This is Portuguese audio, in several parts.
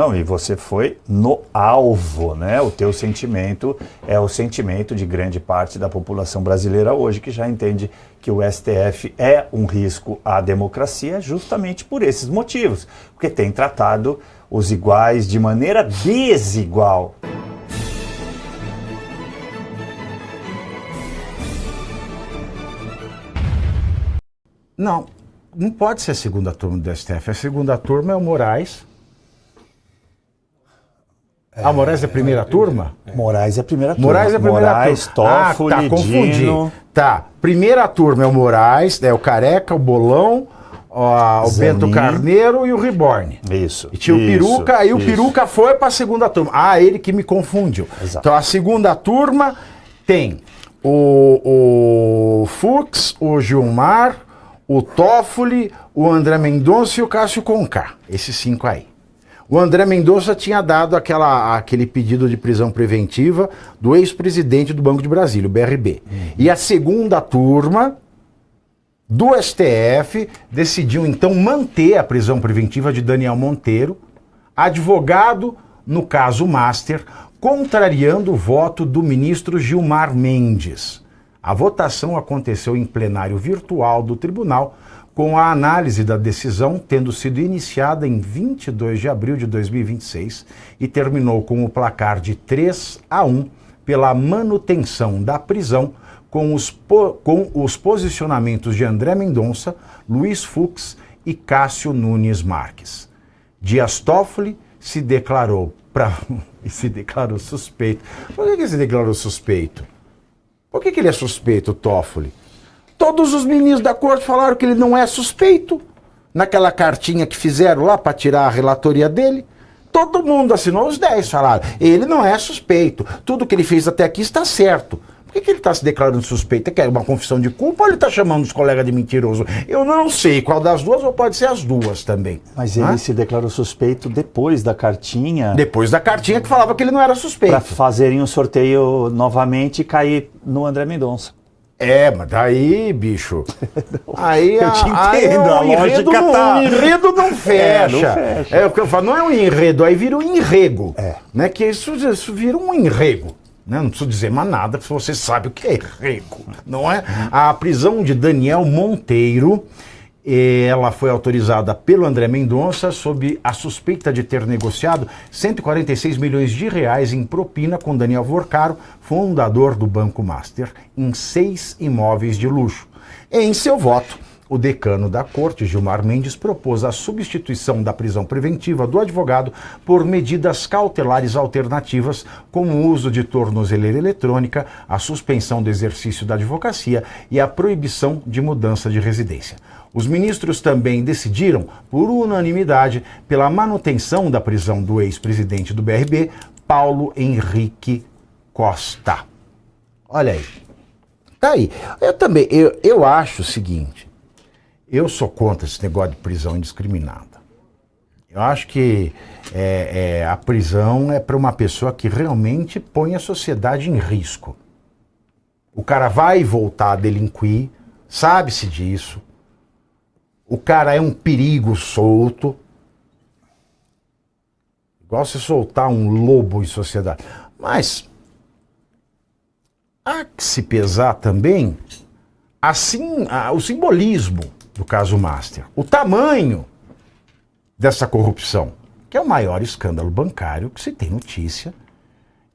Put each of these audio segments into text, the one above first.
Não, e você foi no alvo, né? O teu sentimento é o sentimento de grande parte da população brasileira hoje, que já entende que o STF é um risco à democracia justamente por esses motivos, porque tem tratado os iguais de maneira desigual. Não pode ser a segunda turma do STF. A segunda turma é o Moraes. Moraes é a primeira turma? Moraes é a primeira turma. Moraes é a primeira Moraes, turma. Toffoli, confundi. Dino. Tá, primeira turma é o Moraes, o Careca, o Bolão, o Bento Carneiro e o Reborn. Isso. E tinha o Peruca, aí o Peruca foi para a segunda turma. Ele que me confundiu. Exato. Então a segunda turma tem o Fux, o Gilmar, o Toffoli, o André Mendonça e o Cássio Conká. Esses 5 aí. O André Mendonça tinha dado aquele pedido de prisão preventiva do ex-presidente do Banco de Brasília, o BRB. E a segunda turma do STF decidiu então manter a prisão preventiva de Daniel Monteiro, advogado no caso Master, contrariando o voto do ministro Gilmar Mendes. A votação aconteceu em plenário virtual do tribunal, com a análise da decisão tendo sido iniciada em 22 de abril de 2026 e terminou com o placar de 3-1 pela manutenção da prisão, com os posicionamentos de André Mendonça, Luiz Fux e Cássio Nunes Marques. Dias Toffoli se declarou suspeito. Por que ele se declarou suspeito? Por que ele é suspeito, Toffoli? Todos os ministros da corte falaram que ele não é suspeito. Naquela cartinha que fizeram lá para tirar a relatoria dele, todo mundo assinou, os 10 falaram. Ele não é suspeito. Tudo que ele fez até aqui está certo. Por que ele está se declarando suspeito? É que é uma confissão de culpa ou ele está chamando os colegas de mentiroso? Eu não sei qual das duas, ou pode ser as duas também. Mas ele se declarou suspeito depois da cartinha. Depois da cartinha que falava que ele não era suspeito. Para fazerem um sorteio novamente e cair no André Mendonça. Mas daí, bicho. Aí eu te entendo, a lógica tá. O enredo não fecha. Não fecha. É o que eu falo, não é um enredo, aí vira um enrego. Né? Que isso vira um enrego. Né? Não preciso dizer mais nada, porque você sabe o que é enrego, não é? A prisão de Daniel Monteiro, ela foi autorizada pelo André Mendonça sob a suspeita de ter negociado 146 milhões de reais em propina com Daniel Vorcaro, fundador do Banco Master, em 6 imóveis de luxo. Em seu voto, o decano da corte, Gilmar Mendes, propôs a substituição da prisão preventiva do advogado por medidas cautelares alternativas, como o uso de tornozeleira eletrônica, a suspensão do exercício da advocacia e a proibição de mudança de residência. Os ministros também decidiram, por unanimidade, pela manutenção da prisão do ex-presidente do BRB, Paulo Henrique Costa. Olha aí. Tá aí. Eu acho o seguinte, eu sou contra esse negócio de prisão indiscriminada. Eu acho que a prisão é para uma pessoa que realmente põe a sociedade em risco. O cara vai voltar a delinquir, sabe-se disso. O cara é um perigo solto. Igual se soltar um lobo em sociedade. Mas há que se pesar também assim o simbolismo do caso Master. O tamanho dessa corrupção, que é o maior escândalo bancário que se tem notícia.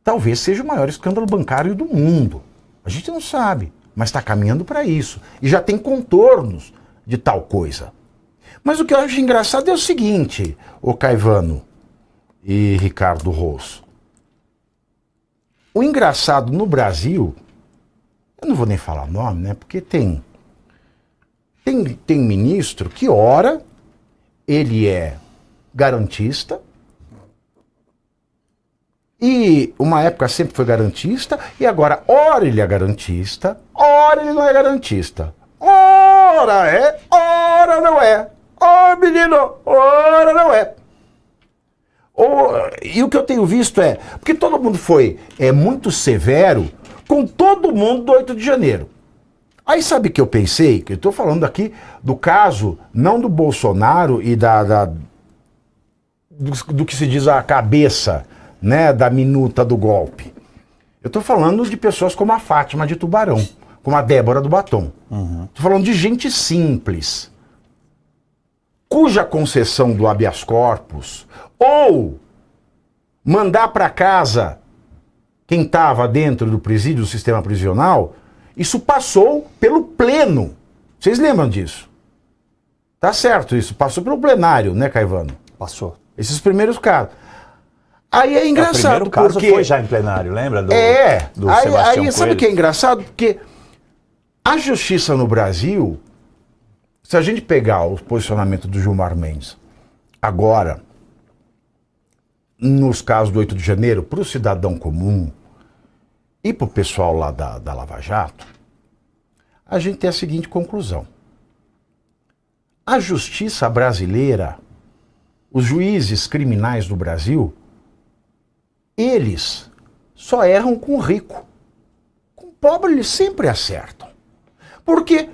Talvez seja o maior escândalo bancário do mundo. A gente não sabe, mas está caminhando para isso. E já tem contornos de tal coisa. Mas o que eu acho engraçado é o seguinte, ô Caivano e Ricardo Rosso. O engraçado no Brasil, eu não vou nem falar o nome, né? Porque tem ministro que ora ele é garantista e uma época sempre foi garantista e agora ora ele é garantista, ora ele não é garantista. Ora é, ora não é. Ô menino, ora não é. E o que eu tenho visto porque todo mundo foi muito severo com todo mundo do 8 de janeiro. Aí sabe o que eu pensei? Que eu estou falando aqui do caso, não do Bolsonaro e do que se diz a cabeça, né, da minuta do golpe. Eu estou falando de pessoas como a Fátima de Tubarão, como a Débora do Batom. Estou falando de gente simples, cuja concessão do habeas corpus ou mandar para casa quem estava dentro do presídio, do sistema prisional, isso passou pelo pleno. Vocês lembram disso? Tá certo isso, passou pelo plenário, né, Caivano? Passou. Esses primeiros casos. Aí é engraçado, o primeiro caso porque... foi já em plenário, lembra? Do Sebastião Coelho. Sabe o que é engraçado? Porque a justiça no Brasil, se a gente pegar o posicionamento do Gilmar Mendes, agora, nos casos do 8 de janeiro, para o cidadão comum e para o pessoal lá da Lava Jato, a gente tem a seguinte conclusão. A justiça brasileira, os juízes criminais do Brasil, eles só erram com o rico. Com o pobre eles sempre acertam. Porque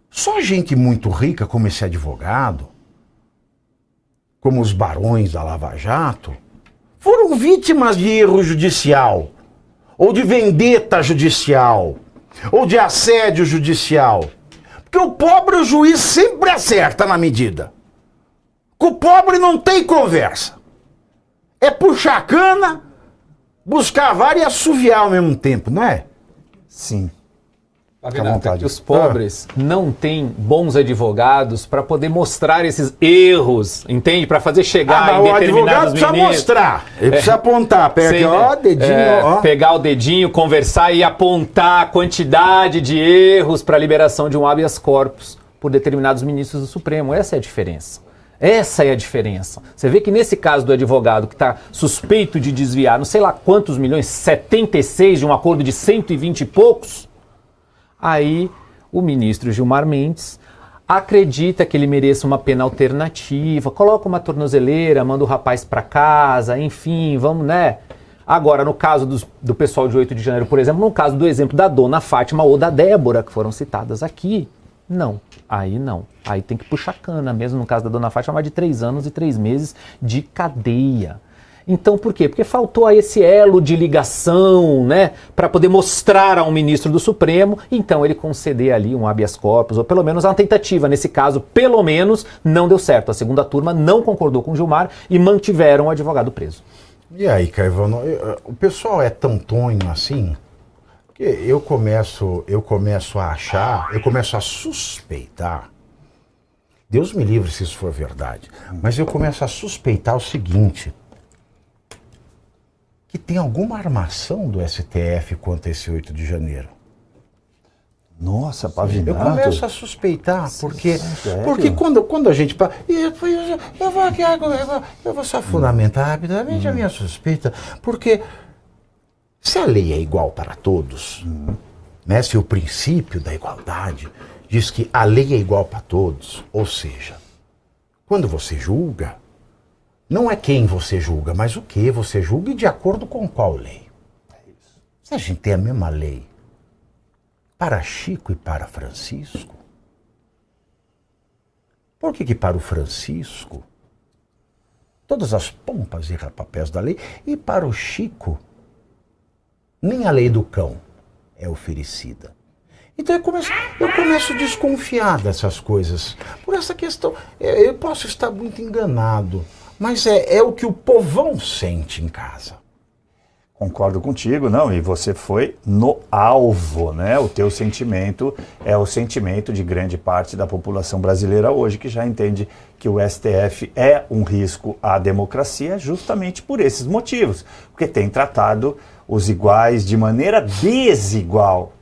só gente muito rica, como esse advogado, como os barões da Lava Jato, foram vítimas de erro judicial, ou de vendetta judicial, ou de assédio judicial. Porque o pobre, o juiz sempre acerta na medida. Com o pobre não tem conversa. É puxar cana, buscar a vara e assoviar ao mesmo tempo, não é? Sim. Pavinato, que os pobres não têm bons advogados para poder mostrar esses erros, entende? Para fazer chegar em determinados o advogado precisa mostrar, ele precisa apontar, pega aqui, ó, dedinho, ó. Pegar o dedinho, conversar e apontar a quantidade de erros para a liberação de um habeas corpus por determinados ministros do Supremo. Essa é a diferença. Essa é a diferença. Você vê que nesse caso do advogado que está suspeito de desviar não sei lá quantos milhões, 76 de um acordo de 120 e poucos, aí o ministro Gilmar Mendes acredita que ele mereça uma pena alternativa, coloca uma tornozeleira, manda o rapaz para casa, enfim, vamos, né? Agora, no caso do pessoal de 8 de janeiro, por exemplo, no caso do exemplo da dona Fátima ou da Débora, que foram citadas aqui, não. Aí tem que puxar cana, mesmo no caso da dona Fátima, mais de 3 anos e 3 meses de cadeia. Então, por quê? Porque faltou a esse elo de ligação, né, para poder mostrar a um ministro do Supremo, então ele conceder ali um habeas corpus, ou pelo menos uma tentativa. Nesse caso, pelo menos, não deu certo. A segunda turma não concordou com o Gilmar e mantiveram o advogado preso. E aí, Caivano, o pessoal é tão tonho assim, que eu começo a achar, eu começo a suspeitar, Deus me livre se isso for verdade, mas eu começo a suspeitar o seguinte, que tem alguma armação do STF contra esse 8 de janeiro. Nossa, Pavinato. Eu começo a suspeitar, porque quando a gente... Eu vou só fundamentar rapidamente a minha suspeita, porque se a lei é igual para todos, né, se o princípio da igualdade diz que a lei é igual para todos, ou seja, quando você julga, não é quem você julga, mas o que você julga e de acordo com qual lei. Se a gente tem a mesma lei para Chico e para Francisco, por que para o Francisco todas as pompas e rapapés da lei e para o Chico nem a lei do cão é oferecida? Então eu começo a desconfiar dessas coisas. Por essa questão, eu posso estar muito enganado, mas é o que o povão sente em casa. Concordo contigo, não, e você foi no alvo, né? O teu sentimento é o sentimento de grande parte da população brasileira hoje, que já entende que o STF é um risco à democracia justamente por esses motivos, porque tem tratado os iguais de maneira desigual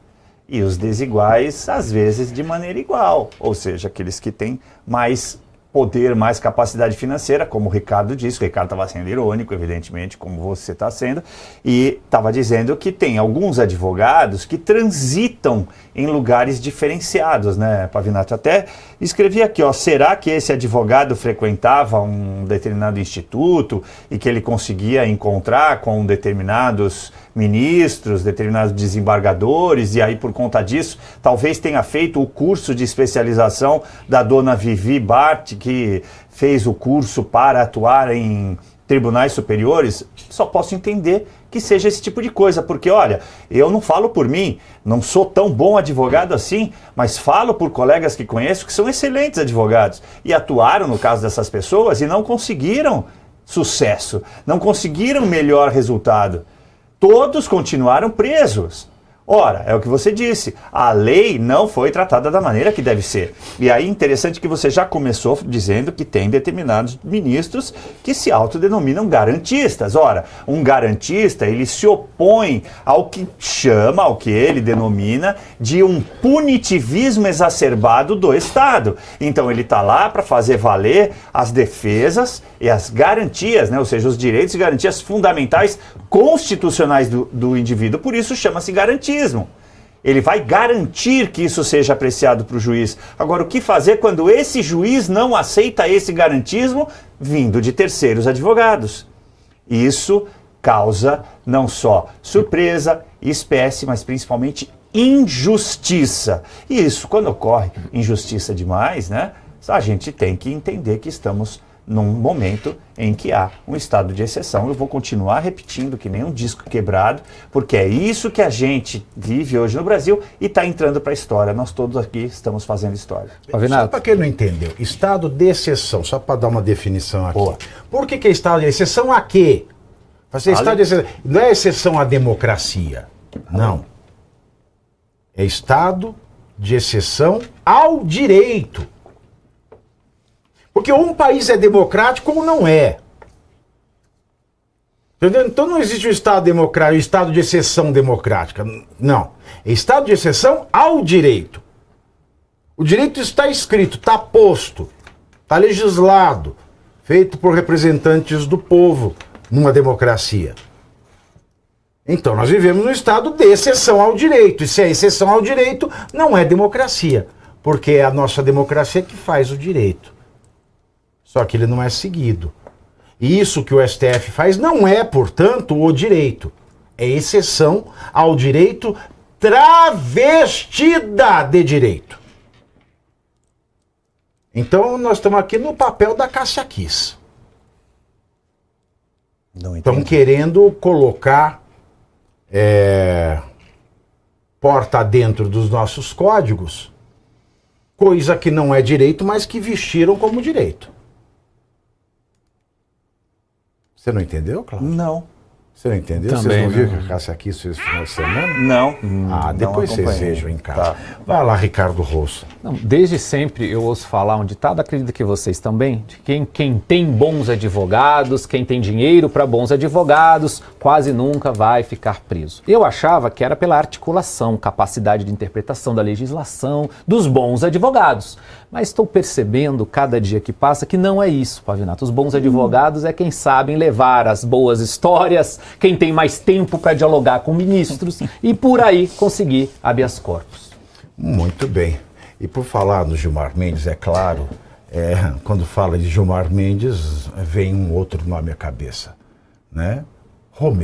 e os desiguais, às vezes, de maneira igual, ou seja, aqueles que têm mais poder, mais capacidade financeira, como o Ricardo disse. O Ricardo estava sendo irônico, evidentemente, como você está sendo, e estava dizendo que tem alguns advogados que transitam em lugares diferenciados, né, Pavinato? Até Escrevi aqui, ó, será que esse advogado frequentava um determinado instituto e que ele conseguia encontrar com determinados ministros, determinados desembargadores, e aí por conta disso talvez tenha feito o curso de especialização da dona Vivi Bart, que fez o curso para atuar em tribunais superiores? Só posso entender que seja esse tipo de coisa, porque olha, eu não falo por mim, não sou tão bom advogado assim, mas falo por colegas que conheço que são excelentes advogados e atuaram no caso dessas pessoas e não conseguiram sucesso, não conseguiram melhor resultado. Todos continuaram presos. Ora, é o que você disse, a lei não foi tratada da maneira que deve ser. E aí, interessante que você já começou dizendo que tem determinados ministros que se autodenominam garantistas. Ora, um garantista, ele se opõe ao que chama, ao que ele denomina de um punitivismo exacerbado do Estado. Então, ele está lá para fazer valer as defesas e as garantias, né? Ou seja, os direitos e garantias fundamentais constitucionais do indivíduo. Por isso chama-se garantismo. Ele vai garantir que isso seja apreciado para o juiz. Agora, o que fazer quando esse juiz não aceita esse garantismo vindo de terceiros advogados? Isso causa não só surpresa, espécie, mas principalmente injustiça. E isso, quando ocorre injustiça demais, né, a gente tem que entender que estamos num momento em que há um estado de exceção. Eu vou continuar repetindo que nem um disco quebrado, porque é isso que a gente vive hoje no Brasil e está entrando para a história. Nós todos aqui estamos fazendo história. Só para quem não entendeu, estado de exceção, só para dar uma definição aqui. Boa. Por que é estado de exceção a quê? Estado de exceção, não é exceção à democracia, não. É estado de exceção ao direito. Porque ou um país é democrático ou não é. Entendeu? Então não existe um Estado democrático, um Estado de exceção democrática. Não. É Estado de exceção ao direito. O direito está escrito, está posto, está legislado, feito por representantes do povo numa democracia. Então nós vivemos num Estado de exceção ao direito. E se é exceção ao direito, não é democracia. Porque é a nossa democracia que faz o direito. Só que ele não é seguido. E isso que o STF faz não é, portanto, o direito. É exceção ao direito travestida de direito. Então nós estamos aqui no papel da Cássia Kiss. Estão querendo colocar porta dentro dos nossos códigos, coisa que não é direito, mas que vestiram como direito. Você não entendeu, Cláudio? Não. Você não entendeu? Também, vocês não viram não. que a Cássia Kiss fez esse final de semana? Não. Depois não vocês acompanhei. vejam em casa. Tá. Vai lá, Ricardo Rosso. Não, desde sempre eu ouço falar um ditado, acredito que vocês também, de quem tem bons advogados, quem tem dinheiro para bons advogados, quase nunca vai ficar preso. Eu achava que era pela articulação, capacidade de interpretação da legislação dos bons advogados. Mas estou percebendo, cada dia que passa, que não é isso, Pavinato. Os bons advogados é quem sabem levar as boas histórias, quem tem mais tempo para dialogar com ministros e por aí conseguir habeas corpus. Muito bem. E por falar no Gilmar Mendes, é claro, quando fala de Gilmar Mendes, vem um outro nome à cabeça, né? Romeu